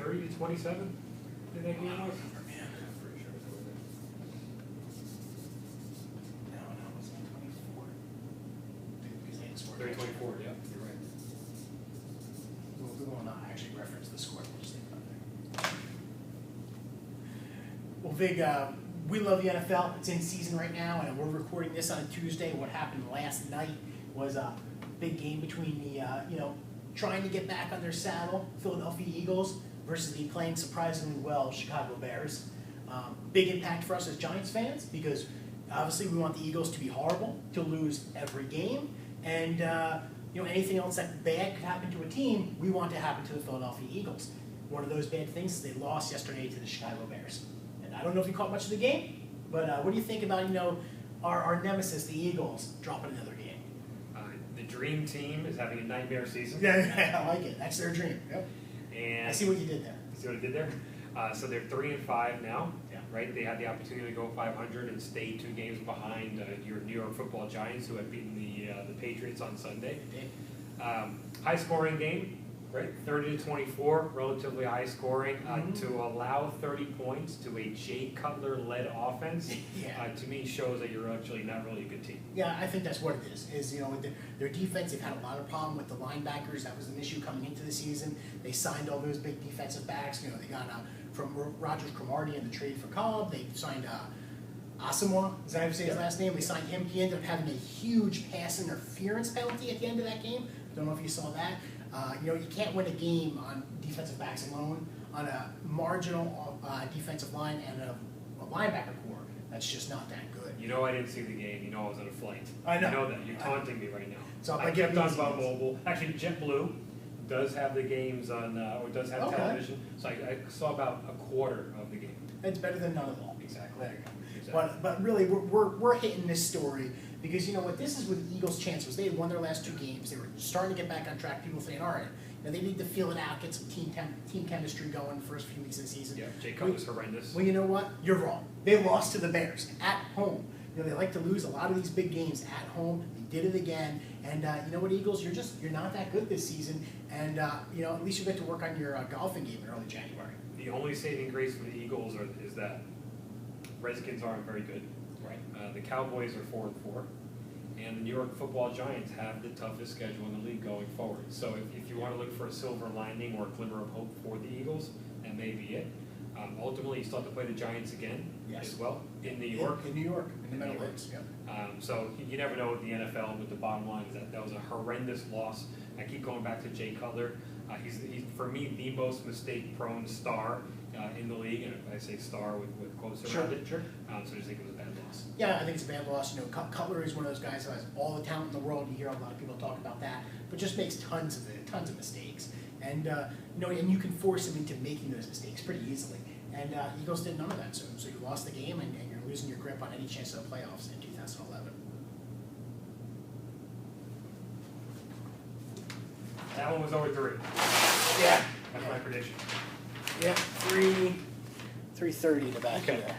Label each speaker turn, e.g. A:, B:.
A: 30-27? Did that game was?
B: Man, I'm pretty sure it was over. No, it was 24. Because they didn't score.
A: 30-24, yeah, you're right.
B: We will not actually reference the score, we'll just think about it. Well, Vig, we love the NFL. It's in season right now, and we're recording this on a Tuesday. What happened last night was a big game between the, trying to get back on their saddle, Philadelphia Eagles, versus the playing surprisingly well Chicago Bears. Big impact for us as Giants fans, because obviously we want the Eagles to be horrible, to lose every game, and anything else that bad could happen to a team, we want to happen to the Philadelphia Eagles. One of those bad things is they lost yesterday to the Chicago Bears. And I don't know if you caught much of the game, but what do you think about our nemesis, the Eagles, dropping another game?
A: The dream team is having a nightmare season.
B: Yeah, I like it. That's their dream. Yep.
A: And
B: I see what you did there.
A: you see what I did there? So they're 3-5 now,
B: Yeah.
A: right? They had the opportunity to go 500 and stay 2 games behind your New York Football Giants, who had beaten the Patriots on Sunday. High scoring game, right? 30-24, relatively high scoring. To allow 30 points to a Jay Cutler led offense,
B: Yeah.
A: to me shows that you're actually not really a good team.
B: Yeah, I think that's what it is. With their defense, they've had a lot of problem with the linebackers. That was an issue coming into the season. They signed all those big defensive backs. They got from Rogers Cromartie in the trade for Cobb. They signed Asamoah, is that how you say his last name? They signed him. He ended up having a huge pass interference penalty at the end of that game. Don't know if you saw that. You can't win a game on defensive backs alone, on a marginal defensive line and a linebacker core. That's just not that good.
A: I didn't see the game. I was on a flight.
B: I know.
A: You know that. You're taunting me right now.
B: So
A: I kept on Bob Mobile. Actually, JetBlue does have the games on, or does have television. So I saw about a quarter of the game.
B: It's better than none at all.
A: Exactly.
B: There you go.
A: Exactly.
B: But really, we're hitting this story because you know what? This is what the Eagles' chance was. They had won their last 2 games. They were starting to get back on track. People saying, all right, they need to feel it out, get some team chemistry going the first few weeks of the season.
A: Yeah, Jay Cutler was horrendous.
B: Well, you know what? You're wrong. They lost to the Bears at home. They like to lose a lot of these big games at home. They did it again. And you know what, Eagles? You're not that good this season. And at least you get to work on your golfing game in early January.
A: The only saving grace for the Eagles is that Redskins aren't very good. Right. The Cowboys are 4-4. And the New York Football Giants have the toughest schedule in the league going forward. So if you want to look for a silver lining or a glimmer of hope for the Eagles, that may be it. Ultimately, you still have to play the Giants again as well in New York.
B: In New York, in the Meadowlands. Yeah.
A: So you never know with the NFL, but the bottom line is that was a horrendous loss. I keep going back to Jay Cutler. He's for me, the most mistake-prone star in the league, and I say star with quotes around it.
B: Sure.
A: So I just think it was a bad loss.
B: Yeah, I think it's a bad loss. Cutler is one of those guys who has all the talent in the world. You hear a lot of people talk about that, but just makes tons of mistakes. And and you can force him into making those mistakes pretty easily. And Eagles did none of that. So you lost the game, and you're losing your grip on any chance of the playoffs in 2011.
A: That one was over 3.
B: Yeah.
A: That's my prediction.
B: Yeah, 3:30 in the back.
A: Okay.
B: There.